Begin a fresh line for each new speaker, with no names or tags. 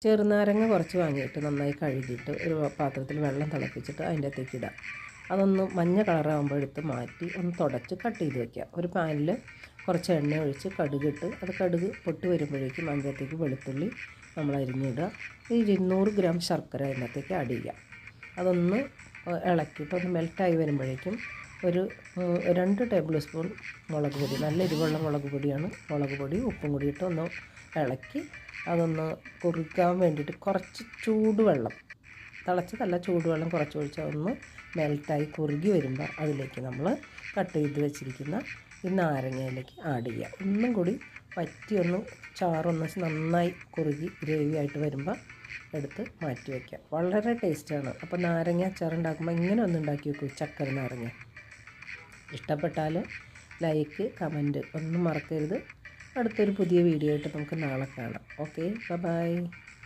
ചെറുനാരങ്ങ കുറച്ച് വാങ്ങിയിട്ട് നന്നായി കഴുകിയിട്ട് ഒരു പാത്രത്തിൽ വെള്ളം തിളപ്പിച്ചിട്ട് അതിൻ്റെ അകത്തേക്ക് ഇടാം. അതൊന്ന് മഞ്ഞ കളറാകുമ്പോൾ എടുത്ത് മാറ്റി ഒന്ന് തുടച്ച് കട്ട് ചെയ്ത് വയ്ക്കുക. ഒരു പാനിൽ കുറച്ച് എണ്ണ ഒഴിച്ച് കടുകിട്ട് അത് കടുക് പൊട്ടി വരുമ്പോഴേക്കും അതിനകത്തേക്ക് വെളുത്തുള്ളി നമ്മൾ അരിഞ്ഞിടുക. ഈ 200 ഗ്രാം ശർക്കര അതിനകത്തേക്ക് ആഡ് ചെയ്യുക. അതൊന്ന് ഇളക്കിയിട്ട് ഒന്ന് മെൽറ്റായി വരുമ്പോഴേക്കും ഒരു 2 ടേബിൾ സ്പൂൺ മുളക് പൊടി, നല്ല എരിവുള്ള മുളക് പൊടിയാണ്, മുളക് പൊടി ഉപ്പും കൂടി ഇട്ട് ഒന്ന് ഇളക്കി അതൊന്ന് കുറുക്കാൻ വേണ്ടിയിട്ട് കുറച്ച് ചൂടുവെള്ളം, തിളച്ചതല്ല ചൂടുവെള്ളം കുറച്ച് ഒഴിച്ച് അതൊന്ന് മെൽറ്റായി കുറുകി വരുമ്പോൾ അതിലേക്ക് നമ്മൾ കട്ട് ചെയ്ത് വെച്ചിരിക്കുന്ന ഈ നാരങ്ങയിലേക്ക് ആഡ് ചെയ്യുക. ഒന്നും കൂടി വറ്റി ഒന്ന് ചാറൊന്ന് നന്നായി കുറുകി ഗ്രേവി ആയിട്ട് വരുമ്പോൾ എടുത്ത് മാറ്റി വയ്ക്കുക. വളരെ ടേസ്റ്റാണ്. അപ്പോൾ നാരങ്ങ അച്ചാറുണ്ടാക്കുമ്പോൾ ഇങ്ങനെ ഒന്ന് ഉണ്ടാക്കി വെക്കൂ. ചക്കര നാരങ്ങ ഇഷ്ടപ്പെട്ടാൽ ലൈക്ക് കമൻറ്റ് ഒന്നും മറക്കരുത്. അടുത്തൊരു പുതിയ വീഡിയോ ആയിട്ട് നമുക്ക് നാളെ കാണാം. Okay, by.